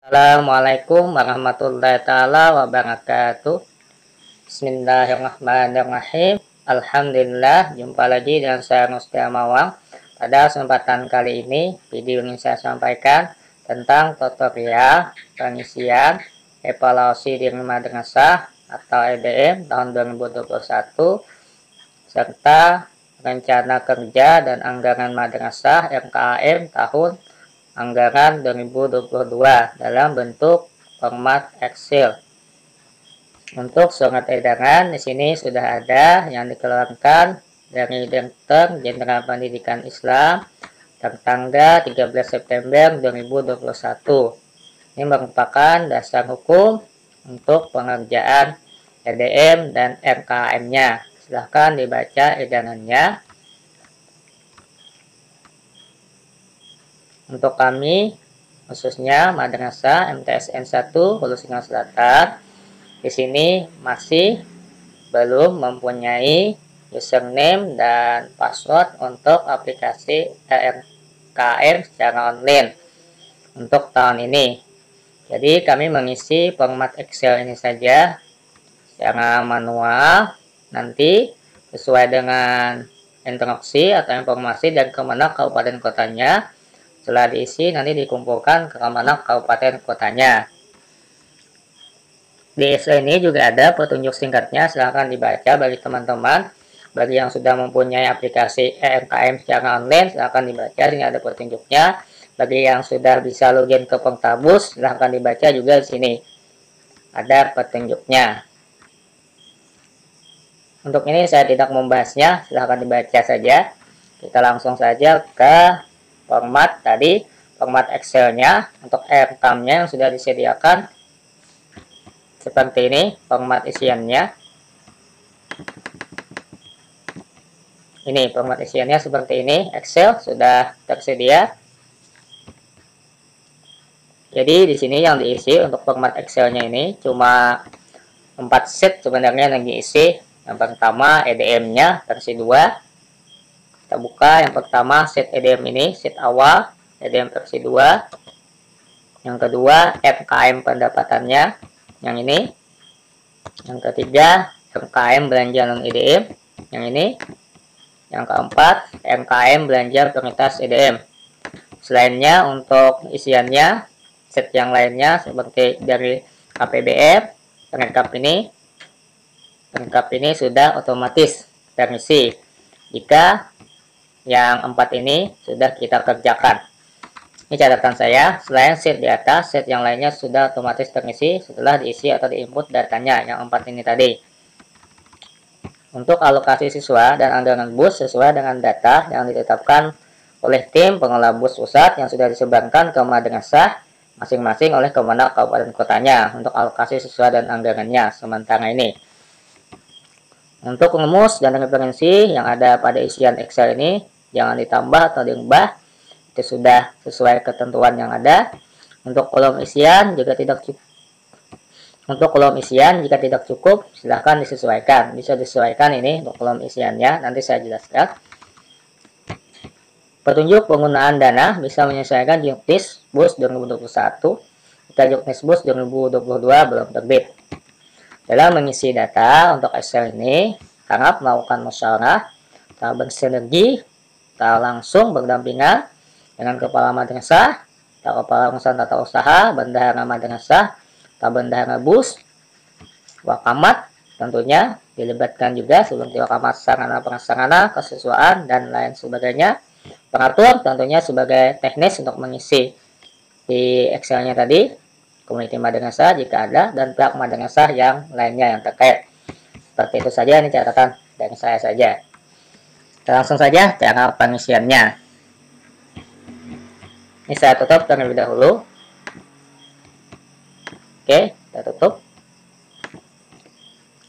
Assalamualaikum warahmatullahi taala wabarakatuh. Bismillahirrahmanirrahim. Alhamdulillah, jumpa lagi dengan saya Mustia Mawang. Pada kesempatan kali ini, video ini saya sampaikan tentang tutorial pengisian evaluasi diri madrasah atau EDM tahun 2021 serta rencana kerja dan anggaran madrasah RKAM tahun anggaran 2022 dalam bentuk format Excel. Untuk surat edaran di sini sudah ada yang dikeluarkan dari Direktur Jenderal Pendidikan Islam tertanggal 13 September 2021. Ini merupakan dasar hukum untuk pengerjaan EDM dan RKM-nya. Silahkan dibaca edarannya. Untuk kami, khususnya Madrasah MTSN 1 Hulu Singa Selatan, di sini masih belum mempunyai username dan password untuk aplikasi RKM secara online untuk tahun ini. Jadi kami mengisi format Excel ini saja secara manual, nanti sesuai dengan instruksi atau informasi dari Kemenak Kabupaten Kotanya. Setelah diisi, nanti dikumpulkan ke Kemenak Kabupaten Kotanya. Di Excel ini juga ada petunjuk singkatnya, silahkan dibaca bagi teman-teman. Bagi yang sudah mempunyai aplikasi RKM secara online, silahkan dibaca, ini ada petunjuknya. Bagi yang sudah bisa login ke Pertabus, silahkan dibaca juga di sini. Ada petunjuknya. Untuk ini saya tidak membahasnya, silahkan dibaca saja. Kita langsung saja ke format tadi, format Excel-nya. Untuk RKM-nya yang sudah disediakan seperti ini format isiannya. Ini format isiannya seperti ini, Excel sudah tersedia. Jadi di sini yang diisi untuk format Excel-nya ini cuma 4 sheet sebenarnya yang diisi. Yang pertama EDM-nya versi 2. Kita buka yang pertama sheet EDM ini, sheet awal EDM versi 2. Yang kedua RKM pendapatannya yang ini. Yang ketiga RKM belanja non EDM yang ini. Yang keempat RKM belanja prioritas EDM. Selainnya untuk isiannya sheet yang lainnya seperti dari KPBM, perangkap ini sudah otomatis terisi jika yang 4 ini sudah kita kerjakan. Ini catatan saya, selain sheet di atas, sheet yang lainnya sudah otomatis terisi setelah diisi atau diinput datanya yang 4 ini tadi. Untuk alokasi siswa dan anggaran BUS sesuai dengan data yang ditetapkan oleh tim pengelola BUS pusat yang sudah disebarkan ke madrasah masing-masing oleh Kemenak Kabupaten Kotanya untuk alokasi siswa dan anggarannya sementara ini. Untuk rumus dan referensi yang ada pada isian Excel ini jangan ditambah atau diubah, itu sudah sesuai ketentuan yang ada. Untuk kolom isian jika tidak cukup, silahkan disesuaikan. Bisa disesuaikan ini untuk kolom isiannya, nanti saya jelaskan. Petunjuk penggunaan dana bisa menyesuaikan juknis BUS 2021 jika juknis BUS 2022 belum terbit. Dalam mengisi data untuk Excel ini, harap melakukan musyawarah atau bersinergi atau langsung berdampingan dengan kepala madrasah atau kepala urusan tata usaha, bendahara madrasah atau bendahara BUS, wakamat tentunya dilibatkan juga seperti wakamat sarana prasarana, kesiswaan dan lain sebagainya. Pengatur tentunya sebagai teknis untuk mengisi di Excel-nya tadi, komite madrasah jika ada, dan pihak madrasah yang lainnya yang terkait. Seperti itu saja, ini catatan dari saya saja. Kita langsung saja cara pengisiannya. Ini saya tutup terlebih dahulu. Oke, kita tutup.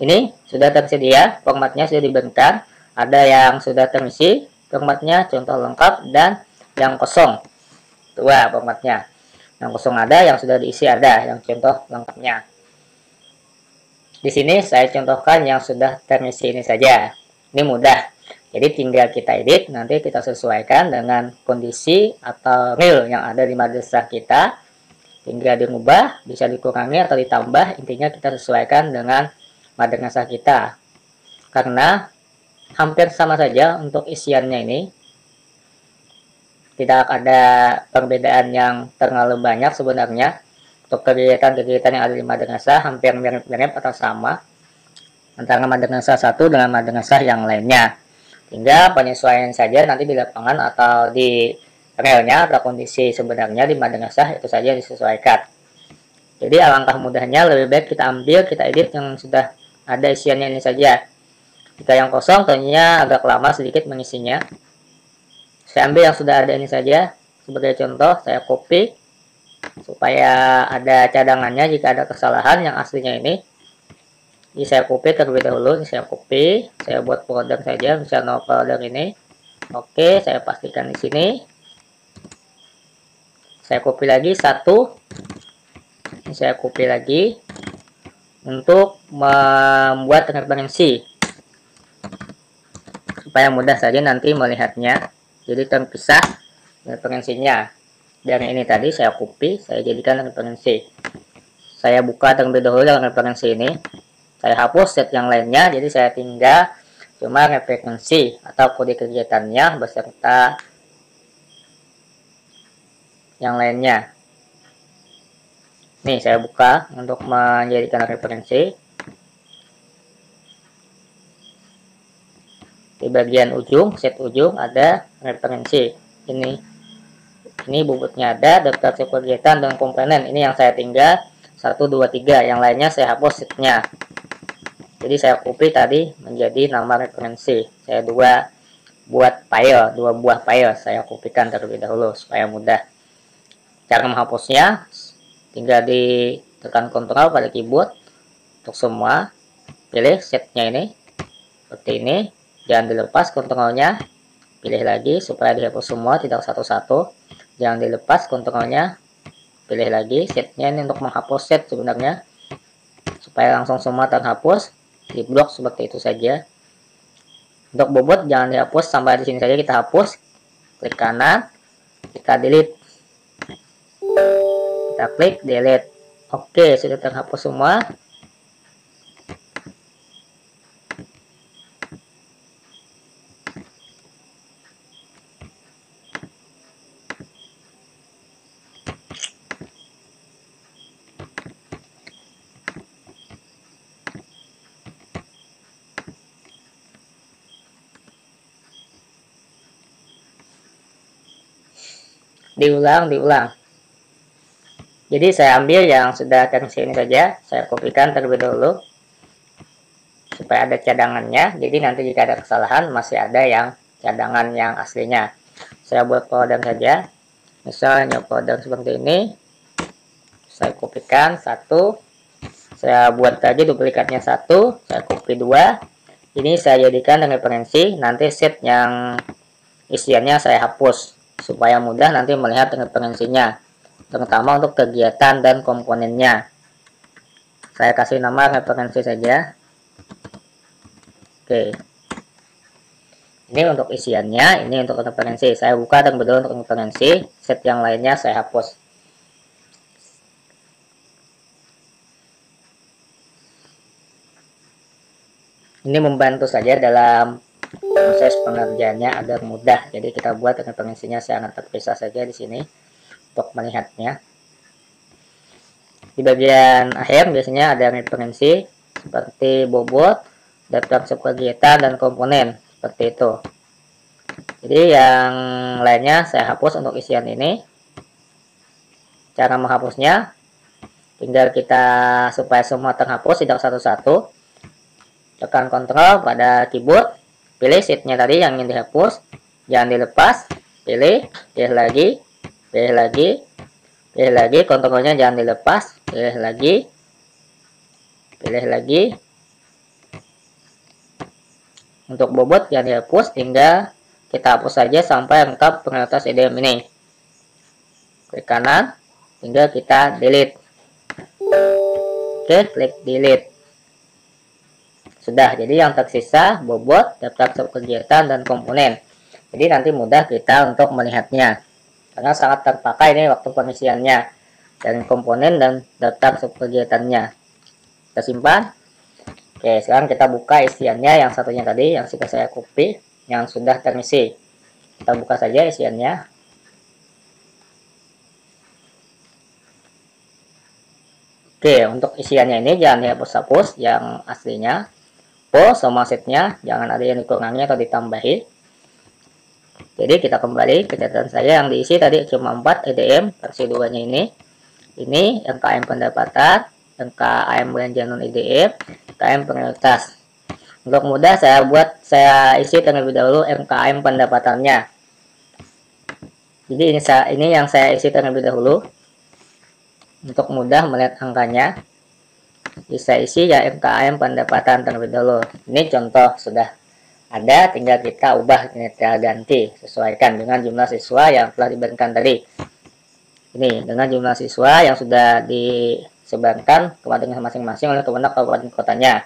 Ini sudah tersedia, formatnya sudah diberikan. Ada yang sudah terisi, formatnya contoh lengkap, dan yang kosong. Dua formatnya. Yang kosong ada, yang sudah diisi ada, yang contoh lengkapnya. Di sini saya contohkan yang sudah terisi ini saja. Ini mudah. Jadi tinggal kita edit, nanti kita sesuaikan dengan kondisi atau real yang ada di madrasah kita. tinggal dirubah, bisa dikurangi atau ditambah, intinya kita sesuaikan dengan madrasah kita. Karena hampir sama saja untuk isiannya ini, tidak ada perbedaan yang terlalu banyak sebenarnya. Untuk kegiatan-kegiatan yang ada di madrasah hampir mirip-mirip atau sama antara madrasah satu dengan madrasah yang lainnya. Hingga penyesuaian saja nanti di lapangan atau di realnya atau kondisi sebenarnya di madrasah itu saja disesuaikan. Jadi alangkah mudahnya lebih baik kita ambil, kita edit yang sudah ada isiannya ini saja. Jika yang kosong tentunya agak lama sedikit mengisinya. Saya ambil yang sudah ada ini saja sebagai contoh, saya copy supaya ada cadangannya jika ada kesalahan yang aslinya ini. Jadi saya copy terlebih dahulu, ini saya copy, saya buat folder saja, misalnya no folder ini. Oke, saya pastikan di sini. Saya copy lagi satu, ini saya copy lagi untuk membuat referensi supaya mudah saja nanti melihatnya. Jadi terpisah referensinya. Dari ini tadi saya copy, saya jadikan referensi. Saya buka terlebih dahulu dengan referensi ini. Saya hapus set yang lainnya, jadi saya tinggal cuma referensi atau kode kegiatannya beserta yang lainnya. Nih saya buka untuk menjadikan referensi. Di bagian ujung, set ujung ada referensi. Ini bobotnya ada, daftar kegiatan dan komponen. Ini yang saya tinggal 1, 2, 3. Yang lainnya saya hapus setnya. Jadi saya copy tadi menjadi nama referensi. Saya dua buah file saya kopikan terlebih dahulu supaya mudah. Cara menghapusnya tinggal ditekan Ctrl pada keyboard untuk semua. Pilih setnya ini seperti ini. Jangan dilepas Ctrl-nya. Pilih lagi supaya dihapus semua, tidak satu-satu. Jangan dilepas kontrolnya, pilih lagi setnya ini untuk menghapus set sebenarnya supaya langsung semua terhapus. Di blok seperti itu saja. Untuk bobot jangan dihapus, sampai di sini saja kita hapus. Klik kanan, kita delete, kita klik delete. Oke, sudah terhapus semua. Diulang. Jadi saya ambil yang sudah terisi ini saja, saya kopikan terlebih dahulu supaya ada cadangannya. Jadi nanti jika ada kesalahan masih ada yang cadangan yang aslinya. Saya buat folder saja, misalnya folder seperti ini. Saya kopikan satu, saya buat lagi duplikatnya satu, saya copy dua. Ini saya jadikan referensi. Nanti set yang isiannya saya hapus supaya mudah nanti melihat referensinya, terutama untuk kegiatan dan komponennya. Saya kasih nama referensi saja. Oke, ini untuk isiannya, ini untuk referensi. Saya buka dan betul untuk referensi. Set yang lainnya saya hapus. Ini membantu saja dalam proses pengerjaannya agar mudah. Jadi kita buat referensinya sangat terpisah saja di sini untuk melihatnya. Di bagian akhir biasanya ada referensi seperti bobot, daftar kegiatan dan komponen seperti itu. Jadi yang lainnya saya hapus untuk isian ini. Cara menghapusnya tinggal kita supaya semua terhapus tidak satu-satu, tekan Ctrl pada keyboard. Pilih sheetnya tadi yang ingin dihapus, jangan dilepas, pilih lagi, kontrolnya jangan dilepas, pilih lagi. Untuk bobot yang dihapus, tinggal kita hapus saja sampai lengkap prioritas IDM ini. Klik kanan, tinggal kita delete. Oke, klik delete. Sudah, jadi yang tersisa bobot, daftar kegiatan dan komponen. Jadi nanti mudah kita untuk melihatnya karena sangat terpakai ini waktu pengisiannya. dan komponen dan daftar kegiatannya. Kita simpan. Oke, sekarang kita buka isiannya yang satunya tadi yang sudah saya copy, yang sudah terisi. Kita buka saja isiannya. Oke, untuk isiannya ini jangan dihapus-hapus yang aslinya. Sama setnya jangan ada yang dikurangi atau ditambahi. Jadi kita kembali ke catatan saya yang diisi tadi cuma 4 EDM versi 2 nya ini. Ini MKM pendapatan, MKM belanja non EDM, MKM prioritas. Untuk mudah saya isi terlebih dahulu MKM pendapatannya. Jadi ini yang saya isi terlebih dahulu. Untuk mudah melihat angkanya, bisa isi ya MKM pendapatan terlebih dahulu. Ini contoh sudah ada, tinggal kita ubah, kita ganti sesuaikan dengan jumlah siswa yang telah diberikan tadi. Ini dengan jumlah siswa yang sudah disebarkan ke madrasah masing-masing oleh Kemendak Kabupaten Kotanya.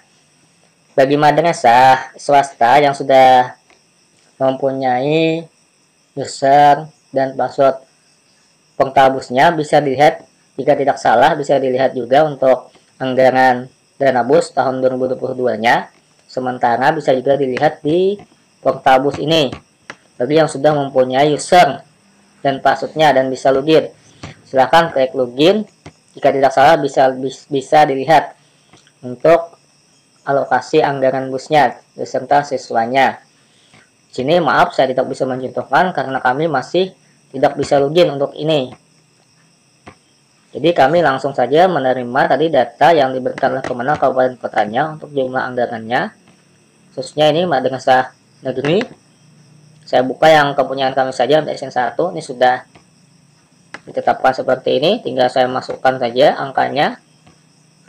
Bagi madrasah swasta yang sudah mempunyai user dan password pengtabusnya bisa dilihat, jika tidak salah bisa dilihat juga untuk anggaran dana bus tahun 2022-nya. Sementara bisa juga dilihat di pengtabus ini. Bagi yang sudah mempunyai user dan passwordnya dan bisa login, silahkan klik login. Jika tidak salah bisa dilihat untuk alokasi anggaran busnya beserta siswanya. Sini maaf saya tidak bisa mencontohkan karena kami masih tidak bisa login untuk ini. Jadi kami langsung saja menerima tadi data yang diberikan oleh Kemendak Kabupaten Kotanya untuk jumlah anggarannya. Khususnya ini madrasah negeri. Saya buka yang kepunyaan kami saja, MTSN 1. Ini sudah ditetapkan seperti ini, tinggal saya masukkan saja angkanya.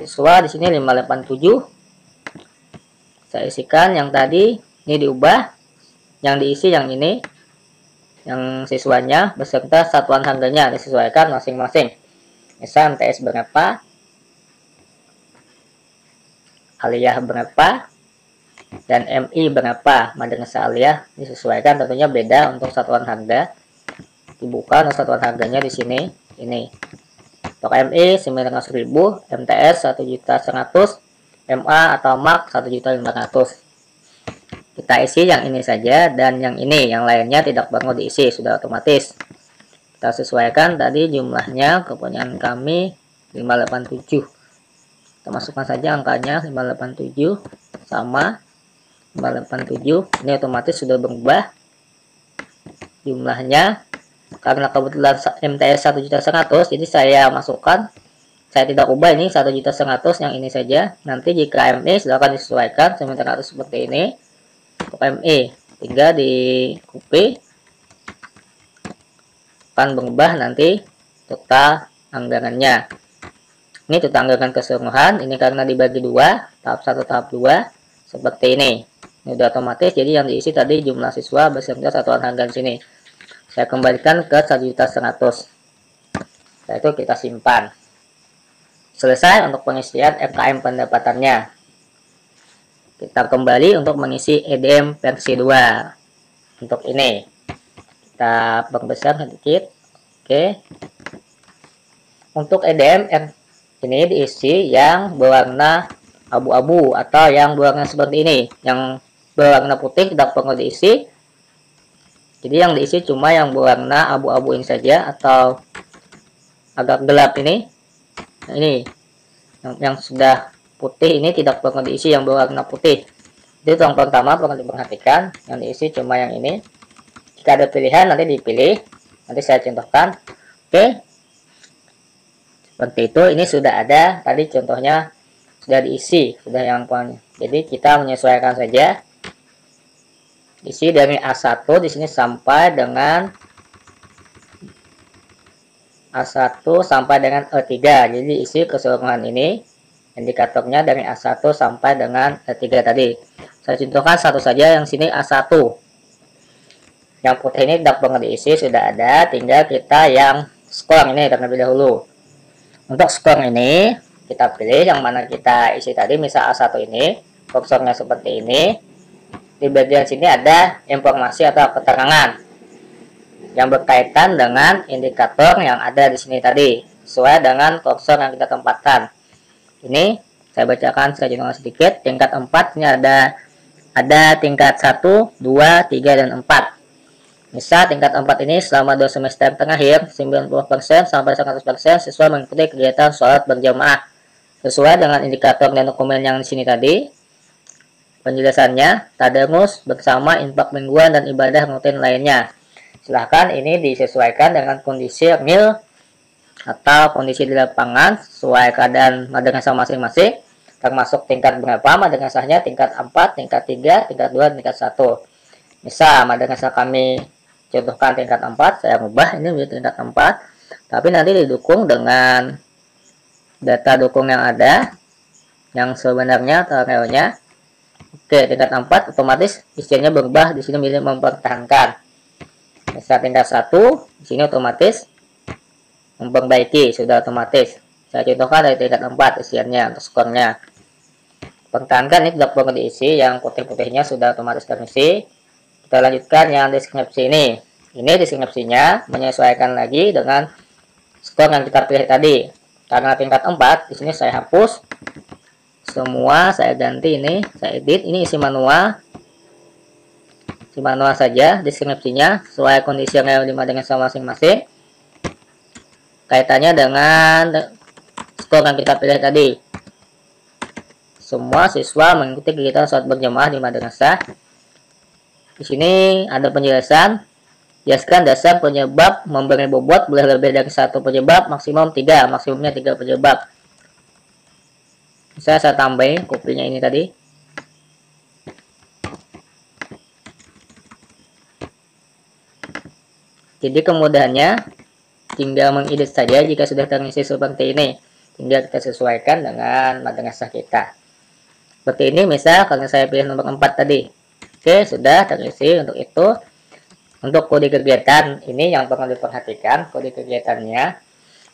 Siswa di sini 587. Saya isikan yang tadi, ini diubah. Yang diisi yang ini. Yang siswanya beserta satuan harganya disesuaikan masing-masing. Misal MTS berapa, aliyah berapa, dan MI berapa. Madrasah aliyah disesuaikan tentunya beda untuk satuan harga. Dibuka untuk satuan harganya di sini. Ini untuk MI 900.000, MTS 1.100.000, MA atau MAK 1.500.000. Kita isi yang ini saja dan yang ini, yang lainnya tidak perlu diisi, sudah otomatis. Kita sesuaikan tadi jumlahnya kepunyaan kami 587. Kita masukkan saja angkanya 587 sama 587. Ini otomatis sudah berubah jumlahnya karena kebetulan MTS 1.100.000, jadi saya masukkan, saya tidak ubah ini 1.100.000 yang ini saja. Nanti jika MI silakan disesuaikan sementara seperti ini. Untuk MI tinggal di copy, akan berubah nanti total anggarannya. Ini total anggaran keseluruhan, ini karena dibagi dua, tahap 1 tahap 2 seperti ini. Ini udah otomatis, jadi yang diisi tadi jumlah siswa beserta satuan harga di sini. Saya kembalikan ke 1.100.000. Setelah itu kita simpan. Selesai untuk pengisian MKM pendapatannya. Kita kembali untuk mengisi EDM versi 2. Untuk ini kita perbesar sedikit. Oke. Untuk EDM ini diisi yang berwarna abu-abu atau yang berwarna seperti ini. Yang berwarna putih tidak perlu diisi. Jadi yang diisi cuma yang berwarna abu-abu ini saja atau agak gelap ini. Nah, ini yang sudah putih ini tidak perlu diisi yang berwarna putih. Itu yang pertama perlu diperhatikan. Yang diisi cuma yang ini. Jika ada pilihan nanti dipilih. Nanti saya contohkan. Oke. Seperti itu. Ini sudah ada. Tadi contohnya sudah diisi. Sudah yang poinnya. Jadi kita menyesuaikan saja. Isi dari A1 di sini sampai dengan A1 sampai dengan E3. Jadi isi keseluruhan ini. Indikatornya dari A1 sampai dengan E3 tadi. Saya contohkan satu saja yang sini A1. Yang putih ini tidak perlu diisi, sudah ada. Tinggal kita yang skor ini terlebih dahulu. Untuk skor ini kita pilih yang mana kita isi tadi. Misal A1 ini, kursornya seperti ini. Di bagian sini ada informasi atau keterangan yang berkaitan dengan indikator yang ada di sini tadi. sesuai dengan kursor yang kita tempatkan. Ini saya bacakan, saya contohkan sedikit. Tingkat 4 ini ada tingkat 1, 2, 3, dan 4. Misal tingkat 4 ini selama 2 semester terakhir 90% sampai 100% siswa mengikuti kegiatan sholat berjamaah sesuai dengan indikator dan dokumen yang di sini tadi. Penjelasannya, tadarus bersama, infak mingguan, dan ibadah rutin lainnya. Silahkan ini disesuaikan dengan kondisi real atau kondisi di lapangan sesuai keadaan madrasah masing-masing, termasuk tingkat berapa madrasahnya, tingkat 4, tingkat 3, tingkat 2, tingkat 1. Misal madrasah kami contohkan tingkat 4, saya ubah ini menjadi tingkat 4, tapi nanti didukung dengan data dukung yang ada, yang sebenarnya atau realnya. Oke, tingkat 4 otomatis isinya berubah, di sini milih mempertahankan. Misal tingkat 1, di sini otomatis memperbaiki, sudah otomatis. Saya contohkan dari tingkat 4 isiannya untuk skornya. Pertahankan ini tidak perlu diisi, yang putih-putihnya sudah otomatis terisi. Kita lanjutkan yang deskripsi ini. Ini deskripsinya menyesuaikan lagi dengan skor yang kita pilih tadi. Karena tingkat 4, di sini saya hapus semua, saya ganti ini, saya edit, ini isi manual saja deskripsinya sesuai kondisi real di madrasah masing-masing, kaitannya dengan skor yang kita pilih tadi. Semua siswa mengikuti kegiatan sholat berjamaah di madrasah. Di sini ada penjelasan, jelaskan dasar penyebab memberi bobot boleh lebih dari 1 penyebab, maksimum 3, maksimumnya 3 penyebab. Bisa saya tambahin kopinya ini tadi. Jadi kemudahannya tinggal mengedit saja jika sudah terisi seperti ini. Tinggal kita sesuaikan dengan madrasah kita. Seperti ini misal karena saya pilih nomor 4 tadi. Oke, sudah terisi untuk itu. Untuk kode kegiatan ini yang perlu diperhatikan, kode kegiatannya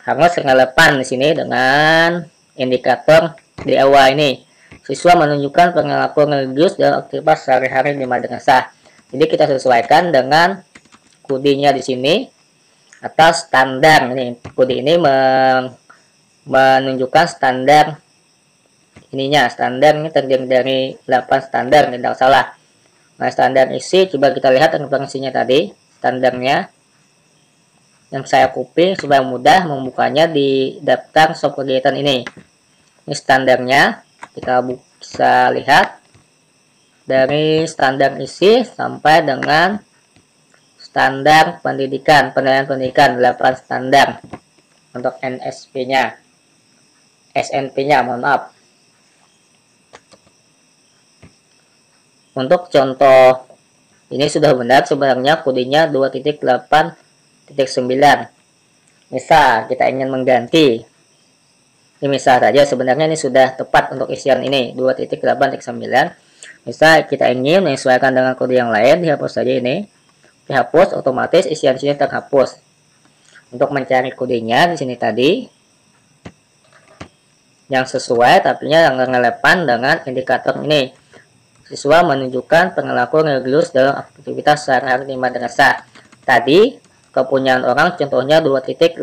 harus relevan di sini dengan indikator di awal ini. Siswa menunjukkan perilaku religius dalam aktivitas sehari-hari di madrasah. Jadi kita sesuaikan dengan kodenya di sini atas standar ini. Kode ini menunjukkan standar ininya. Standar ini terdiri dari 8 standar, tidak salah. Nah, standar isi coba kita lihat referensinya tadi. Standarnya yang saya copy supaya mudah membukanya di daftar sub kegiatan ini. Ini standarnya, kita bisa lihat dari standar isi sampai dengan standar pendidikan, penilaian pendidikan 8 standar untuk NSP-nya, SNP-nya, mohon maaf. Untuk contoh ini sudah benar, sebenarnya kodenya 2.8.9. Misal kita ingin mengganti, ini misal saja, sebenarnya ini sudah tepat untuk isian ini 2.8.9. Misal kita ingin menyesuaikan dengan kode yang lain, dihapus saja ini. Dihapus, otomatis isian sini terhapus. Untuk mencari kodenya di sini tadi yang sesuai, tapi yang relevan dengan indikator ini. Siswa menunjukkan perilaku religius dalam aktivitas sehari-hari di madrasah. Tadi kepunyaan orang contohnya 2.8.9.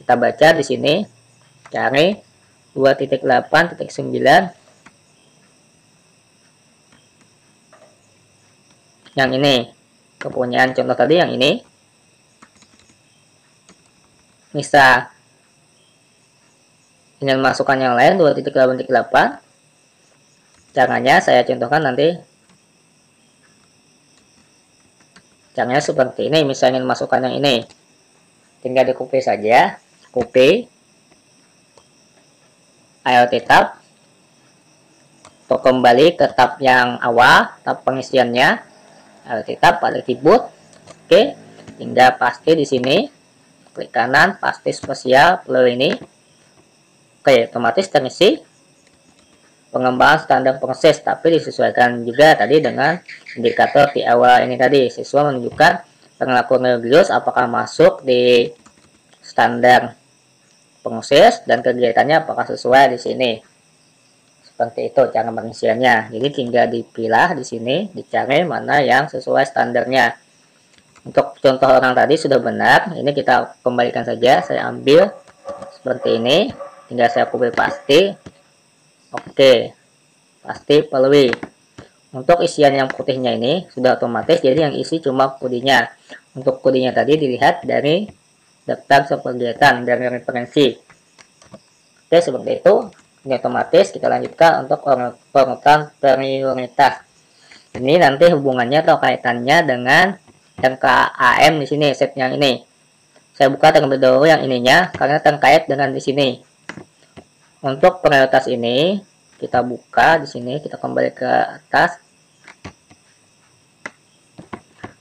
Kita baca di sini. Cari 2.8.9 yang ini, kepunyaan contoh tadi yang ini. Misal ingin masukkan yang lain 2.8.8, caranya saya contohkan nanti. Caranya seperti ini. Misalnya ingin masukkan yang ini, tinggal di copy saja, copy IoT tab, untuk kembali ke tab yang awal, tab pengisiannya, IoT tab pada keyboard. Oke, tinggal paste di sini, klik kanan, paste spesial, pilih ini. Oke, otomatis terisi. Pengembangan standar proses, tapi disesuaikan juga tadi dengan indikator di awal ini tadi. Siswa menunjukkan perilaku religius apakah masuk di standar proses dan kegiatannya apakah sesuai di sini. Seperti itu cara pengisiannya. Jadi tinggal dipilah di sini, dicari mana yang sesuai standarnya. Untuk contoh orang tadi sudah benar, ini kita kembalikan saja. Saya ambil seperti ini, tinggal saya kubur pasti. Oke, pasti pelui. Untuk isian yang putihnya ini sudah otomatis, jadi yang isi cuma kodinya. Untuk kodinya tadi dilihat dari daftar kegiatan dari referensi. Oke, seperti itu. Ini otomatis. Kita lanjutkan untuk perutan prioritas. Ini nanti hubungannya atau kaitannya dengan TKAM di sini, set yang ini. Saya buka terlebih dahulu yang ininya karena terkait dengan di sini. Untuk prioritas ini kita buka di sini, kita kembali ke atas.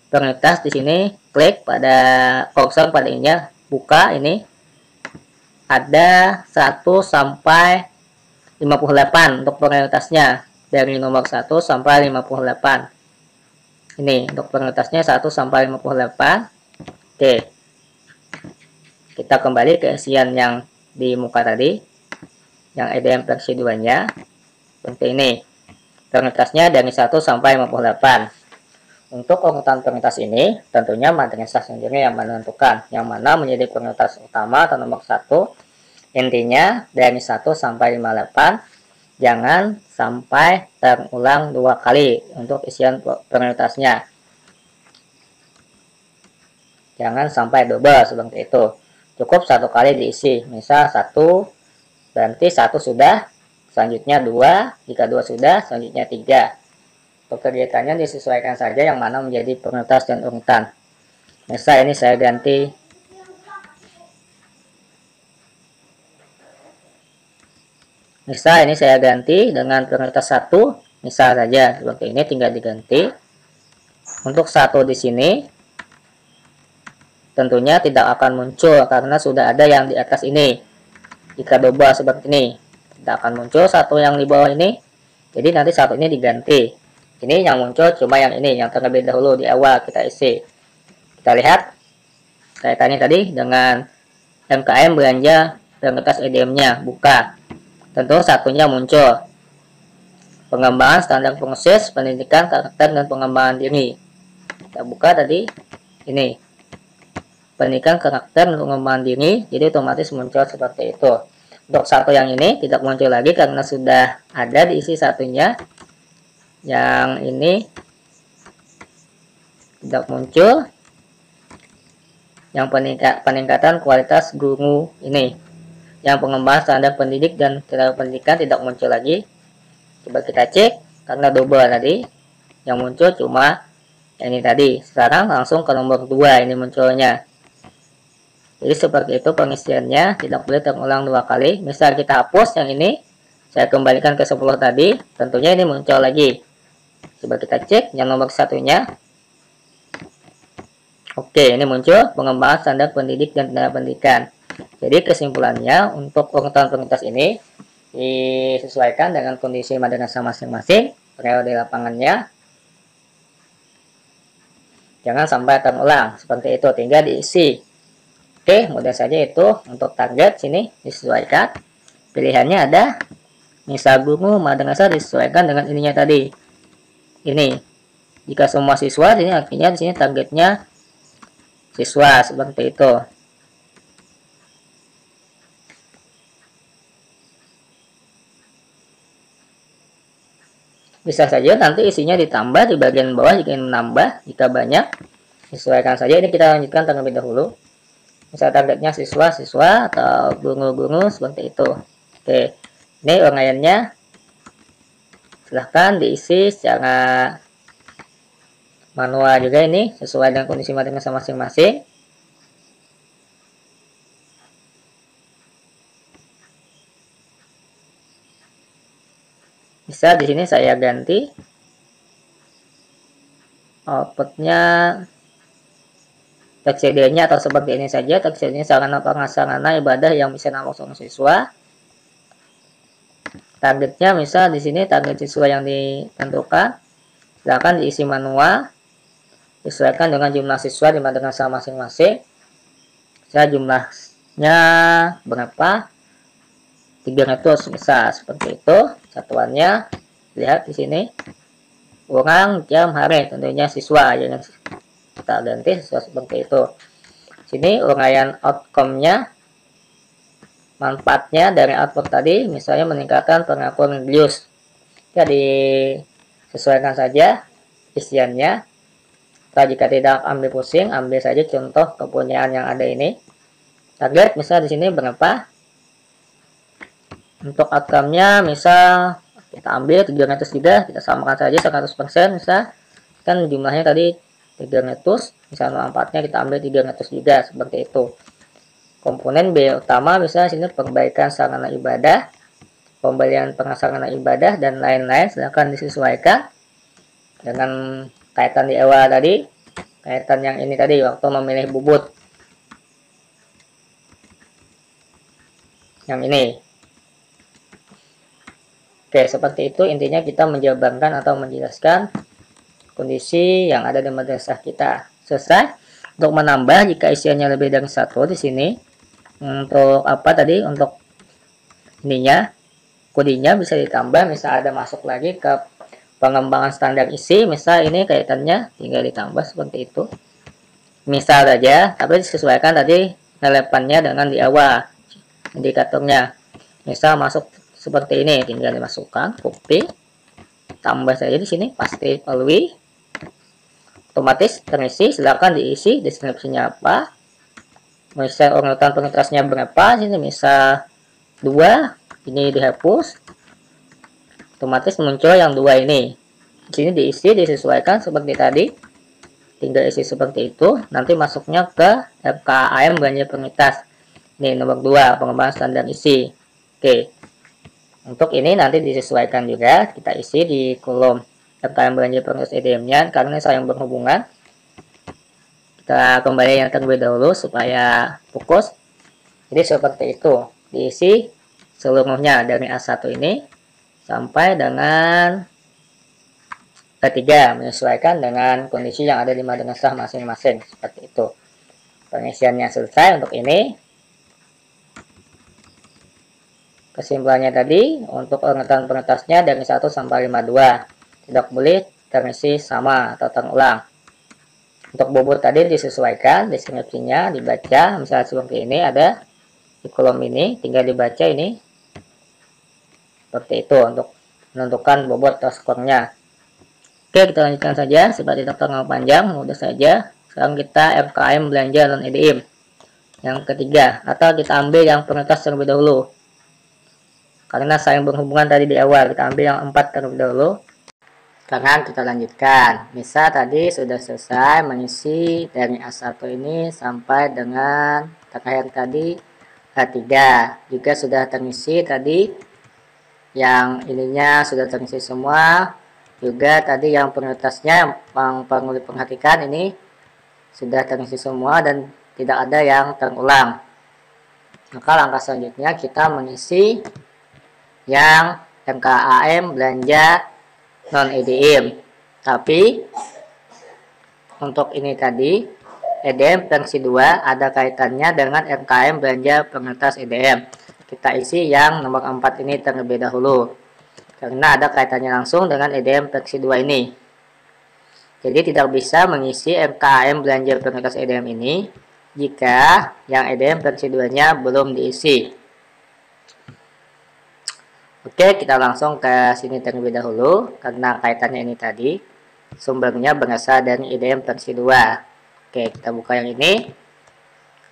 Prioritas di sini, klik pada kursor pada ininya, buka ini. Ada 1 sampai 58 untuk prioritasnya, dari nomor 1 sampai 58. Ini untuk prioritasnya 1 sampai 58. Oke. Kita kembali ke isian yang di muka tadi, yang EDM versi 2-nya. Seperti ini. Prioritasnya dari 1 sampai 58. Untuk urutan prioritas ini, tentunya madrasah sendiri yang menentukan yang mana menjadi prioritas utama atau nomor 1. Intinya dari 1 sampai 58. Jangan sampai terulang 2 kali untuk isian prioritasnya. Jangan sampai double seperti itu. Cukup 1 kali diisi. Misal 1, berarti 1 sudah, selanjutnya 2, jika 2 sudah, selanjutnya 3. Untuk kegiatannya disesuaikan saja yang mana menjadi prioritas dan urutan. Misal ini saya ganti dengan prioritas 1, misal saja seperti ini, tinggal diganti. Untuk 1 di sini tentunya tidak akan muncul karena sudah ada yang di atas ini. Jika double seperti ini, tidak akan muncul 1 yang di bawah ini. Jadi nanti 1 ini diganti. Ini yang muncul cuma yang ini, yang terlebih dahulu di awal kita isi. Kita lihat kaitannya tadi dengan MKM belanja prioritas EDM-nya, buka. Tentu 1-nya muncul. Pengembangan standar proses, pendidikan, karakter, dan pengembangan diri. Kita buka tadi, ini. Pendidikan, karakter, dan pengembangan diri, jadi otomatis muncul seperti itu. Untuk 1 yang ini tidak muncul lagi karena sudah ada diisi 1-nya. Yang ini tidak muncul. Yang peningkatan kualitas guru ini. Yang pengembangan standar pendidik dan tenaga pendidikan tidak muncul lagi. Coba kita cek karena double tadi. Yang muncul cuma ini tadi. Sekarang langsung ke nomor 2 ini munculnya. Jadi seperti itu pengisiannya, tidak boleh terulang 2 kali. Misal kita hapus yang ini, saya kembalikan ke 10 tadi, tentunya ini muncul lagi. Coba kita cek yang nomor 1-nya. Oke, ini muncul pengembangan standar pendidik dan tenaga pendidikan. Jadi kesimpulannya untuk urutan prioritas ini disesuaikan dengan kondisi madrasah masing-masing, periode lapangannya. Jangan sampai terulang, seperti itu, tinggal diisi. Oke, mudah saja itu. Untuk target sini disesuaikan. Pilihannya ada. Misal guru madrasah disesuaikan dengan ininya tadi. Ini. Jika semua siswa, ini artinya di sini targetnya siswa seperti itu. Bisa saja nanti isinya ditambah di bagian bawah jika ingin menambah, jika banyak disesuaikan saja. Ini kita lanjutkan terlebih dahulu. Misal targetnya siswa-siswa atau guru-guru seperti itu. Oke, ini uraiannya silahkan diisi secara manual juga ini sesuai dengan kondisi madrasah masing-masing. Bisa di sini saya ganti outputnya teks CD-nya atau seperti ini saja. Teks CD-nya sarana prasarana ibadah yang bisa langsung siswa. Targetnya misal di sini target siswa yang ditentukan. Silakan diisi manual. Disesuaikan dengan jumlah siswa di madrasah masing-masing. Saya jumlahnya berapa? 300 misal seperti itu. Satuannya lihat di sini. Orang, jam, hari, tentunya siswa aja. kita ganti seperti itu. Sini uraian outcome-nya, manfaatnya dari output tadi, misalnya meningkatkan pengakuan religius. Ya, disesuaikan saja isiannya. Atau jika tidak ambil pusing, ambil saja contoh kepunyaan yang ada ini. Target misal di sini berapa? Untuk outcome-nya misal kita ambil 300 juga, kita samakan saja 100%, misal kan jumlahnya tadi 300, misal manfaatnya kita ambil 300 juga, seperti itu. Komponen biaya utama misalnya sini perbaikan sarana ibadah, pembelian prasarana ibadah dan lain-lain, silahkan disesuaikan dengan kaitan di awal tadi, kaitan yang ini tadi waktu memilih bubut yang ini. Oke, seperti itu intinya kita menjabarkan atau menjelaskan kondisi yang ada di madrasah kita. Selesai. Untuk menambah jika isiannya lebih dari satu di sini, untuk apa tadi, untuk ininya kodenya bisa ditambah, misal ada masuk lagi ke pengembangan standar isi, misal ini kaitannya tinggal ditambah seperti itu, misal saja, tapi disesuaikan tadi relevannya dengan di awal indikatornya. Misal masuk seperti ini, tinggal dimasukkan, copy, tambah saja di sini, pasti value, otomatis terisi. Silakan diisi deskripsinya apa, misal urutan pengetasnya berapa, sini misal 2, ini dihapus, otomatis muncul yang 2 ini. Di sini diisi disesuaikan seperti tadi, tinggal isi seperti itu. Nanti masuknya ke FKAM belanja pengetas. Ini nomor 2, pengembangan standar isi. Oke, untuk ini nanti disesuaikan juga, kita isi di kolom FKAM belanja pengetas EDM-nya karena saling berhubungan. Kita kembali yang terlebih dahulu supaya fokus. Jadi seperti itu, diisi seluruhnya dari A1 ini sampai dengan A3, menyesuaikan dengan kondisi yang ada di madrasah masing-masing. Seperti itu. Pengisiannya selesai untuk ini. Kesimpulannya tadi, untuk urutan pengetasnya dari 1 sampai 52. Tidak boleh terisi sama atau terulang. Untuk bobot tadi disesuaikan, deskripsinya dibaca, misalnya seperti ini ada di kolom ini, tinggal dibaca ini. Seperti itu untuk menentukan bobot atau skornya. Oke, kita lanjutkan saja, supaya tidak terlalu panjang, mudah saja. Sekarang kita FKM belanja non EDM. Yang ketiga, atau kita ambil yang pengetas terlebih dahulu. Karena saling berhubungan tadi di awal, kita ambil yang 4 terlebih dahulu. Sekarang kita lanjutkan. Misal tadi sudah selesai mengisi dari A1 ini sampai dengan terakhir tadi A3. Juga sudah terisi tadi. Yang ininya sudah terisi semua. Juga tadi yang prioritasnya yang perlu diperhatikan ini sudah terisi semua dan tidak ada yang terulang. Maka langkah selanjutnya kita mengisi yang MKAM belanja non EDM. Tapi untuk ini tadi EDM versi 2 ada kaitannya dengan MKM belanja pengetas EDM. Kita isi yang nomor 4 ini terlebih dahulu karena ada kaitannya langsung dengan EDM versi 2 ini. Jadi tidak bisa mengisi MKAM belanja pengetas EDM ini jika yang EDM versi 2 nya belum diisi. Oke, kita langsung ke sini terlebih dahulu karena kaitannya ini tadi sumbernya berasal dari EDM versi 2. Oke, kita buka yang ini.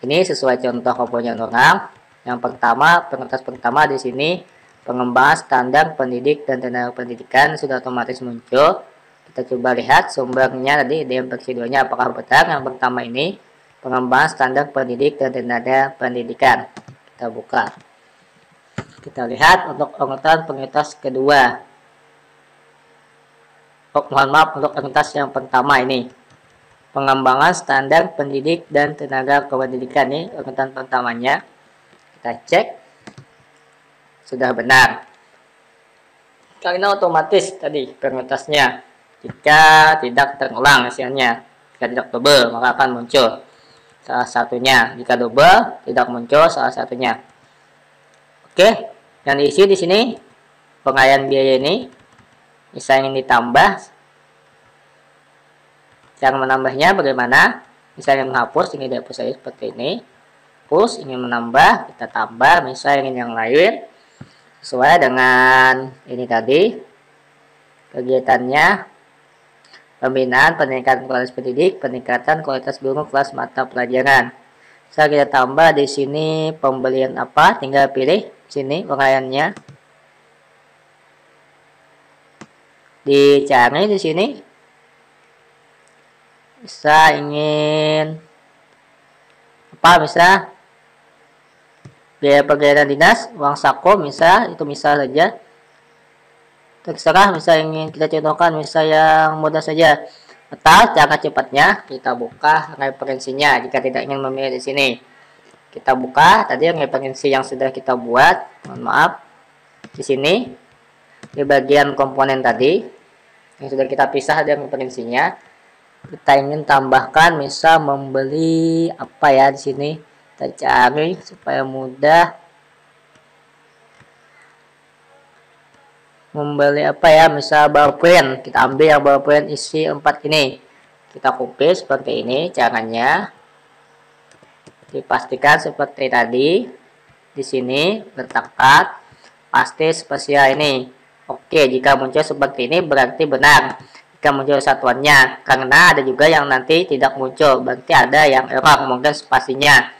Ini sesuai contoh komponen orang. Yang pertama, pengetas pertama di sini pengembangan standar pendidik dan tenaga pendidikan sudah otomatis muncul. Kita coba lihat sumbernya tadi EDM versi 2 nya apakah benar. Yang pertama ini pengembangan standar pendidik dan tenaga pendidikan. Kita buka. Kita lihat untuk urutan pengetas kedua. Mohon maaf, untuk pengetas yang pertama ini. Pengembangan standar pendidik dan tenaga kependidikan ini urutan pertamanya. Kita cek. Sudah benar. Karena otomatis tadi pengetasnya. Jika tidak terulang hasilnya. Jika tidak double maka akan muncul salah satunya. Jika double tidak muncul salah satunya. Oke, yang diisi di sini pengalian biaya ini, misalnya yang ditambah Cara menambahnya bagaimana? Misalnya menghapus, ini dihapus saja seperti ini. Hapus, ingin menambah, kita tambah. Misalnya ingin yang lain, sesuai dengan ini tadi. Kegiatannya, pembinaan, peningkatan kualitas pendidik, peningkatan kualitas guru kelas mata pelajaran. Bisa kita tambah di sini pembelian apa? Tinggal pilih sini uraiannya. Dicari di sini. Bisa ingin apa? Bisa biaya perjalanan dinas, uang saku, bisa itu misal saja. Terserah, bisa ingin kita contohkan misal yang mudah saja. Atau cara cepatnya kita buka referensinya jika tidak ingin memilih di sini. Kita buka tadi referensi yang sudah kita buat. Mohon maaf. Di sini di bagian komponen tadi yang sudah kita pisah dari referensinya. Kita ingin tambahkan misal membeli apa ya di sini. Kita cari supaya mudah. Membeli apa ya, misal ballpen, kita ambil yang ballpen isi 4 ini, kita copy seperti ini caranya. Dipastikan seperti tadi. Di sini letakkan pasti spesial ini. Oke, jika muncul seperti ini berarti benar. Jika muncul satuannya, karena ada juga yang nanti tidak muncul, berarti ada yang error, mungkin spasinya.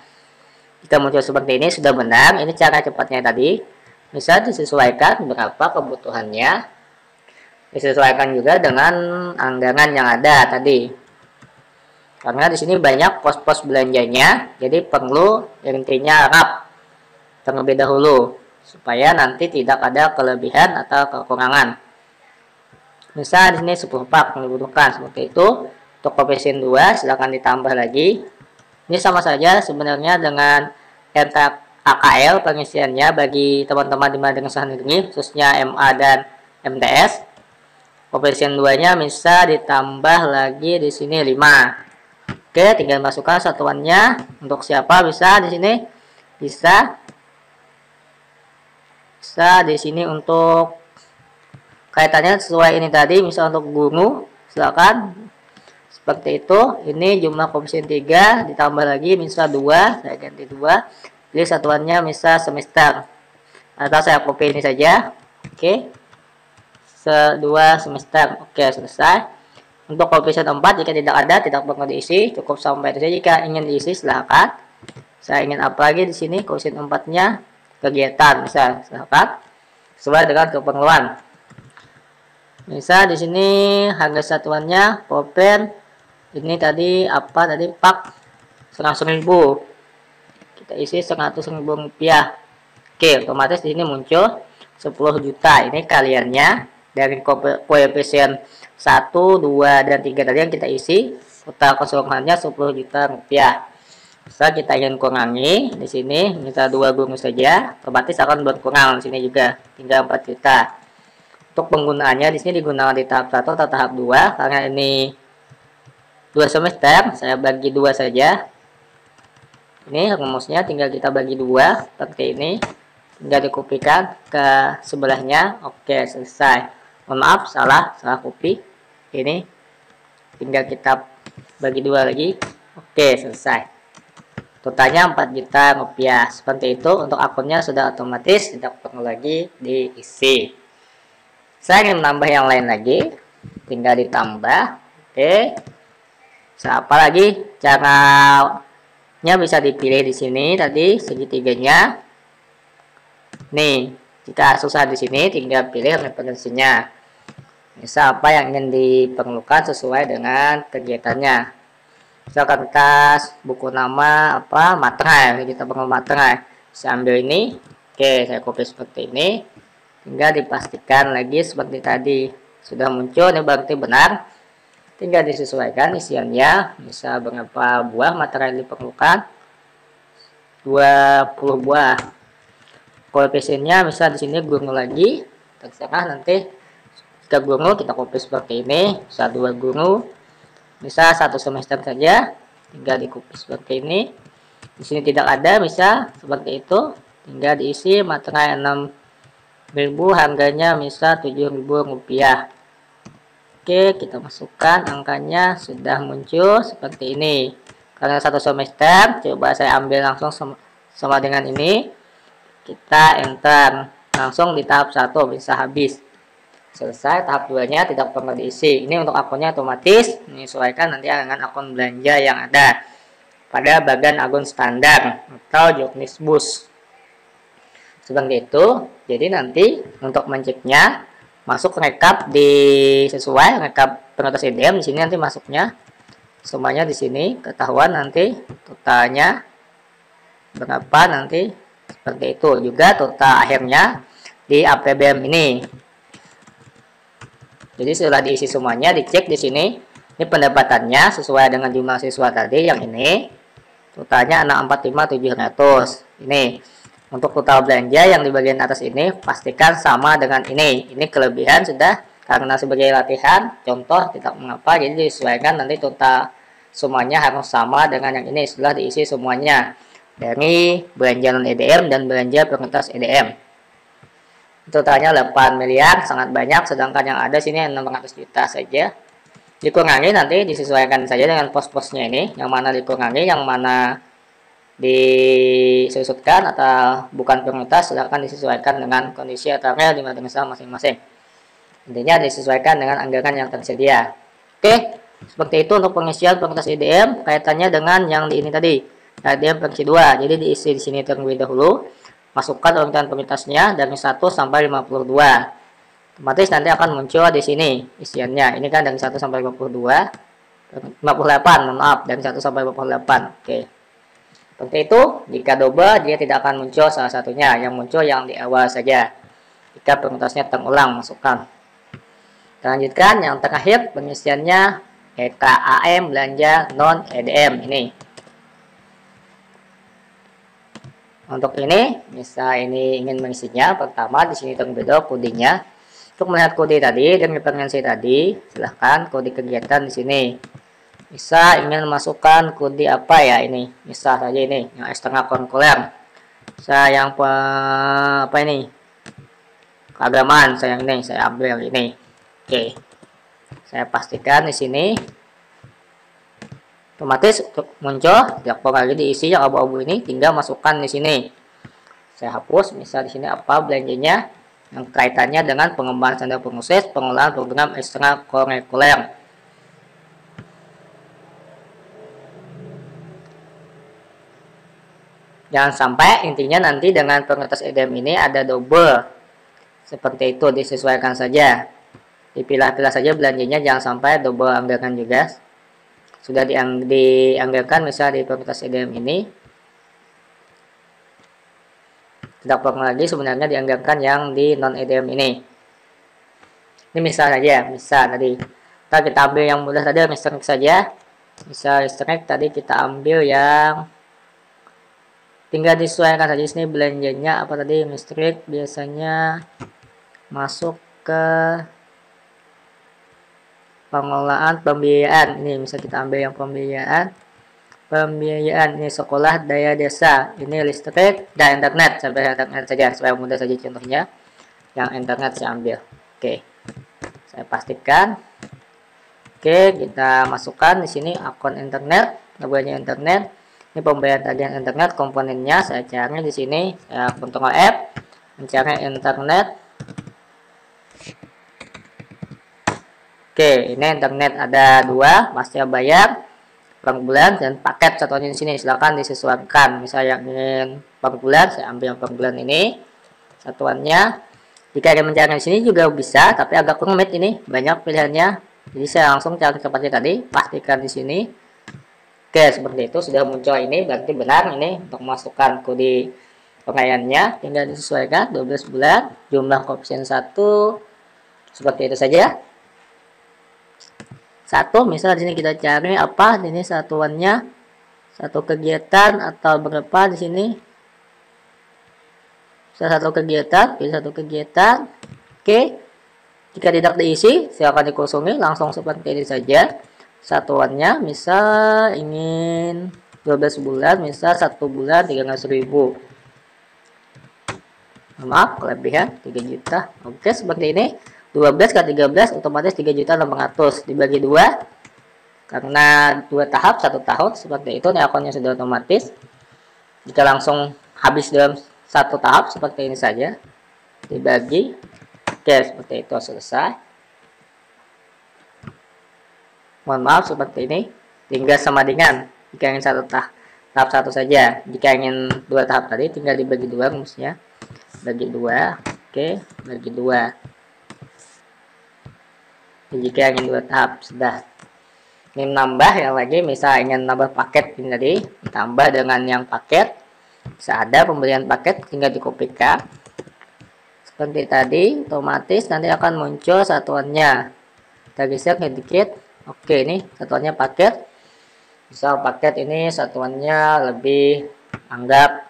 Jika muncul seperti ini sudah benar. Ini cara cepatnya tadi. Bisa disesuaikan berapa kebutuhannya, disesuaikan juga dengan anggaran yang ada tadi. Karena di sini banyak pos-pos belanjanya, jadi perlu intinya rap terlebih dahulu supaya nanti tidak ada kelebihan atau kekurangan. Misal di sini 10 pak dibutuhkan seperti itu. Untuk koefisien 2 silahkan ditambah lagi. Ini sama saja sebenarnya dengan AKL pengisiannya bagi teman-teman di madrasah negeri khususnya MA dan MTS. Koefisien 2-nya bisa ditambah lagi di sini 5. Oke, tinggal masukkan satuannya. Untuk siapa bisa di sini? Bisa di sini untuk kaitannya sesuai ini tadi, misal untuk guru silakan seperti itu. Ini jumlah koefisien 3 ditambah lagi misal 2, saya ganti 2. Pilih satuannya misal semester, atau saya copy ini saja. Oke, 2 semester. Oke, selesai. Untuk koefisien 4 jika tidak ada, tidak perlu diisi, cukup sampai itu saja. Jika ingin diisi silahkan. Saya ingin apa lagi di sini? Koefisien 4-nya kegiatan, misal silahkan sesuai dengan keperluan. Misal di sini harga satuannya pulpen ini tadi apa tadi pak 100.000, kita isi 100.000 rupiah. Oke, otomatis di sini muncul 10 juta. Ini kaliannya dari koefisien 1, 2, dan 3 tadi yang kita isi, total keseluruhannya 10 juta rupiah. Bisa kita ingin kurangi di sini, kita 2 guru saja, otomatis akan berkurang di sini juga, tinggal 4 juta. Untuk penggunaannya di sini digunakan di tahap 1 atau tahap 2, karena ini 2 semester, saya bagi 2 saja. Ini rumusnya tinggal kita bagi 2 seperti ini, tinggal dikopikan ke sebelahnya. Oke, selesai. Mohon maaf, salah copy. Ini tinggal kita bagi 2 lagi. Oke, selesai. Totalnya 4 juta rupiah. Seperti itu. Untuk akunnya sudah otomatis, tidak perlu lagi diisi. Saya ingin menambah yang lain lagi, tinggal ditambah. Oke. Apa lagi? Caranya bisa dipilih di sini tadi segitiganya. Nih, jika susah di sini tinggal pilih referensinya. Misal apa yang ingin diperlukan sesuai dengan kegiatannya. Misalkan tas, buku nama, apa materai, kita perlu materai. Saya ambil ini. Oke, saya copy seperti ini. Tinggal dipastikan lagi seperti tadi. Sudah muncul, ini berarti benar. Tinggal disesuaikan isiannya. Bisa berapa buah materai yang diperlukan. 20 buah. Koefisiennya misal di sini guru lagi. Terserah nanti. Jika guru kita copy seperti ini. Bisa 2 guru. Bisa 1 semester saja. Tinggal di copy seperti ini. Di sini tidak ada, bisa seperti itu. Tinggal diisi materai 6.000, harganya misal 7.000 rupiah. Oke, kita masukkan angkanya sudah muncul seperti ini. Karena satu semester, coba saya ambil langsung sama dengan ini. Kita enter langsung di tahap 1 bisa habis. Selesai. Tahap 2-nya tidak perlu diisi. Ini untuk akunnya otomatis menyesuaikan nanti dengan akun belanja yang ada pada bagian akun standar atau Joknis Bus. Seperti itu. Jadi nanti untuk menceknya masuk rekap di sesuai rekap prioritas EDM. Di sini nanti masuknya semuanya di sini ketahuan nanti totalnya berapa nanti seperti itu. Juga total akhirnya di APBM ini. Jadi setelah diisi semuanya dicek di sini. Ini pendapatannya sesuai dengan jumlah siswa tadi yang ini. Totalnya 645.700. Ini untuk total belanja yang di bagian atas ini pastikan sama dengan ini. Ini kelebihan sudah karena sebagai latihan contoh tidak mengapa, jadi disesuaikan nanti total semuanya harus sama dengan yang ini setelah diisi semuanya dari belanja non EDM dan belanja prioritas EDM. Totalnya 8 miliar, sangat banyak, sedangkan yang ada sini 600 juta saja. Dikurangi nanti disesuaikan saja dengan pos-posnya ini, yang mana dikurangi, yang mana disusutkan atau bukan prioritas, silahkan disesuaikan dengan kondisi atau real di madrasah masing-masing. Intinya disesuaikan dengan anggaran yang tersedia. Oke, seperti itu untuk pengisian prioritas EDM kaitannya dengan yang di ini tadi, EDM versi 2. Jadi diisi di sini terlebih dahulu, masukkan urutan prioritasnya dari 1 sampai 52. Otomatis nanti akan muncul di sini isiannya. Ini kan dari 1 sampai 58, mohon maaf, dari 1 sampai 58. Oke. Seperti itu, jika double dia tidak akan muncul salah satunya, yang muncul yang di awal saja. Jika prioritasnya terulang, masukkan. Kita lanjutkan yang terakhir pengisiannya EKAM belanja non EDM ini. Untuk ini, misal ini ingin mengisinya, pertama di sini terlebih dahulu kodenya. Untuk melihat kode tadi dan referensi tadi, silahkan kode kegiatan di sini. Bisa ingin masukkan kode apa ya ini? Misal saja ini yang eksternal kurikuler. Saya yang apa ini? Keagamaan saya ini, saya ambil ini. Oke. Saya pastikan di sini. Otomatis untuk muncul, tidak perlu lagi diisi yang abu-abu ini, tinggal masukkan di sini. Saya hapus, misal di sini apa belanjanya yang kaitannya dengan pengembangan standar proses pengolahan program eksternal kurikuler. Jangan sampai intinya nanti dengan prioritas EDM ini ada double. Seperti itu, disesuaikan saja. Dipilah-pilah saja belanjanya, jangan sampai double anggaran juga. Sudah dianggarkan misal di prioritas EDM ini. Tidak perlu lagi sebenarnya dianggarkan yang di non EDM ini. Ini misal saja, misal tadi. Kita ambil yang mudah saja, listrik saja. Misal listrik tadi kita ambil yang tinggal disesuaikan saja sini belanjanya apa tadi. Listrik biasanya masuk ke pengelolaan pembiayaan. Ini bisa kita ambil yang pembiayaan ini sekolah daya desa, ini listrik dan internet, sampai internet saja supaya mudah saja contohnya. Yang internet saya ambil. Oke, saya pastikan. Oke, kita masukkan di sini akun internet, namanya internet. Ini pembayaran tagihan internet, komponennya saya cari di sini. Saya Ctrl F, mencari internet. Oke, ini internet ada 2, pasca bayar per bulan dan paket satuannya di sini, silakan disesuaikan. Misalnya yang ingin per bulan, saya ambil yang per bulan ini satuannya. Jika ada mencari di sini juga bisa, tapi agak rumit ini, banyak pilihannya. Jadi saya langsung cari seperti tadi, pastikan di sini. Oke, seperti itu sudah muncul ini, berarti benar ini untuk masukkan kode pengayanya, tinggal disesuaikan 12 bulan, jumlah koefisien 1, seperti itu saja. 1, misal di sini kita cari apa, ini satuannya, satu kegiatan atau berapa di sini. Satu kegiatan, pilih satu kegiatan. Oke. Jika tidak diisi, silakan dikosongi langsung seperti ini saja. Satuannya misal ingin 12 bulan, misal 1 bulan 300.000. Maaf, kelebihan 3 juta. Oke, seperti ini. 12 kali 13 otomatis 3.600.000 dibagi 2 karena 2 tahap 1 tahun seperti itu. Nih akunnya sudah otomatis. Jika langsung habis dalam 1 tahap seperti ini saja dibagi. Oke, seperti itu selesai. Mohon maaf seperti ini. Tinggal sama dengan jika ingin tahap 1 saja. Jika ingin 2 tahap tadi tinggal dibagi 2 rumusnya. Bagi 2. Oke, bagi 2. Jika ingin 2 tahap sudah. Ini nambah yang lagi, misal ingin nambah paket ini tadi, ditambah dengan yang paket. Bisa ada pembelian paket, tinggal dikopikan. Seperti tadi, otomatis nanti akan muncul satuannya. Kita geser sedikit. Oke, ini satuannya paket. Misal paket ini satuannya lebih anggap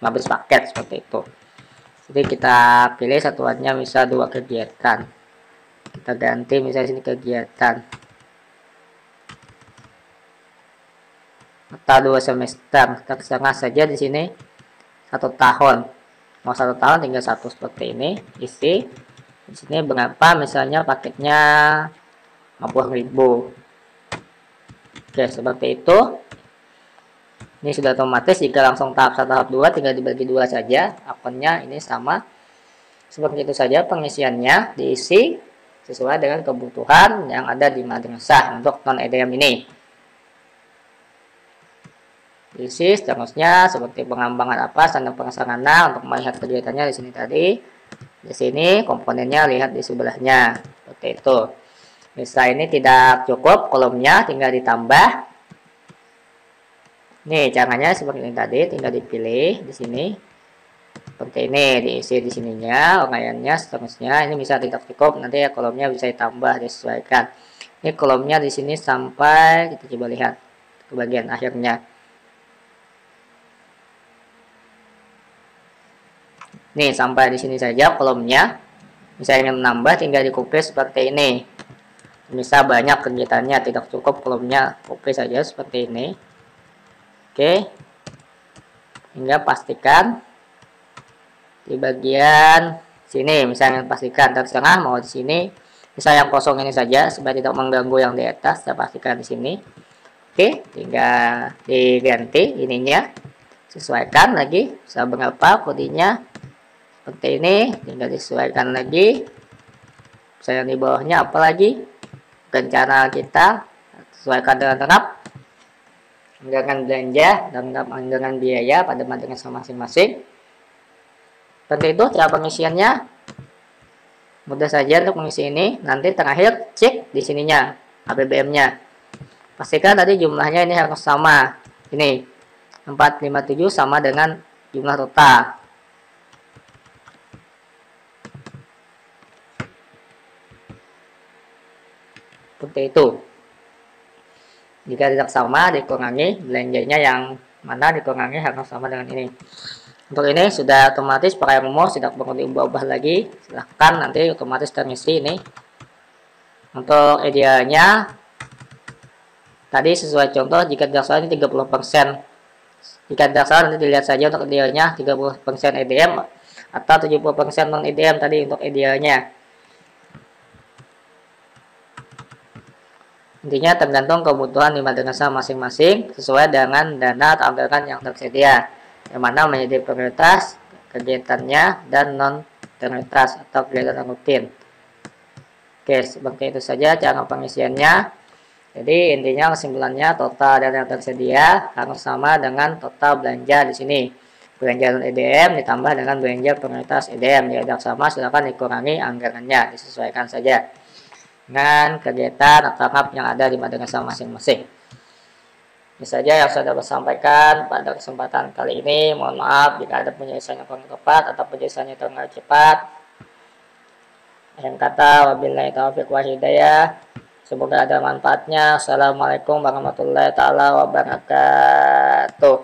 15 paket seperti itu. Jadi kita pilih satuannya misal 2 kegiatan. Kita ganti misalnya sini kegiatan. Atau 2 semester. Kita setengah saja di sini 1 tahun. Mau 1 tahun tinggal 1 seperti ini. Isi. Di sini berapa misalnya paketnya 50.000. Oke, seperti itu. Ini sudah otomatis. Jika langsung tahap 1 tahap 2 tinggal dibagi 2 saja. Akunnya ini sama. Seperti itu saja pengisiannya, diisi sesuai dengan kebutuhan yang ada di madrasah untuk non EDM ini. Diisi seterusnya seperti pengembangan apa standar prasarana untuk melihat kegiatannya di sini tadi. Di sini komponennya lihat di sebelahnya seperti itu. Misal ini tidak cukup kolomnya tinggal ditambah. Nih caranya seperti ini tadi, tinggal dipilih di sini. Seperti ini diisi di sininya, uraiannya seterusnya. Ini bisa tidak cukup, nanti ya kolomnya bisa ditambah disesuaikan. Ini kolomnya di sini sampai kita coba lihat ke bagian akhirnya. Nih sampai di sini saja kolomnya. Misalnya ingin menambah tinggal dikopi seperti ini. Misal banyak kegiatannya tidak cukup kolomnya, copy saja seperti ini. Oke. Hingga pastikan di bagian sini misalnya pastikan setengah mau di sini. Misal yang kosong ini saja supaya tidak mengganggu yang di atas, saya pastikan di sini. Oke, tinggal diganti ininya. Sesuaikan lagi bisa berapa kodenya. Seperti ini, tinggal disesuaikan lagi. Misalnya di bawahnya apa lagi? Rencana kita sesuaikan dengan terap anggaran belanja dan anggaran biaya pada madrasah masing-masing. Seperti itu cara pengisiannya. Mudah saja untuk mengisi ini. Nanti terakhir cek di sininya APBN-nya. Pastikan tadi jumlahnya ini harus sama. Ini 457 sama dengan jumlah total. Seperti itu. Jika tidak sama dikurangi, belanjanya yang mana dikurangi harus sama dengan ini. Untuk ini sudah otomatis pakai umum, tidak perlu diubah-ubah lagi. Silahkan nanti otomatis terisi ini. Untuk idealnya tadi sesuai contoh, jika tidak salah ini 30%. Jika tidak salah nanti dilihat saja untuk idealnya 30% EDM atau 70% non EDM tadi untuk idealnya. Intinya tergantung kebutuhan di madrasah masing-masing sesuai dengan dana atau anggaran yang tersedia, yang mana menjadi prioritas kegiatannya dan non prioritas atau kegiatan rutin. Oke, seperti itu saja cara pengisiannya. Jadi intinya kesimpulannya total dana yang tersedia harus sama dengan total belanja di sini. Belanja non EDM ditambah dengan belanja prioritas EDM. Jika tidak sama silakan dikurangi anggarannya, disesuaikan saja dengan kegiatan atau tahap yang ada di madrasah masing-masing. Ini saja yang saya dapat sampaikan pada kesempatan kali ini. Mohon maaf jika ada penjelasan yang kurang tepat atau penjelasannya terlalu cepat. Yang kata wabillahi taufiq wa hidayah. Semoga ada manfaatnya. Assalamualaikum warahmatullahi wabarakatuh.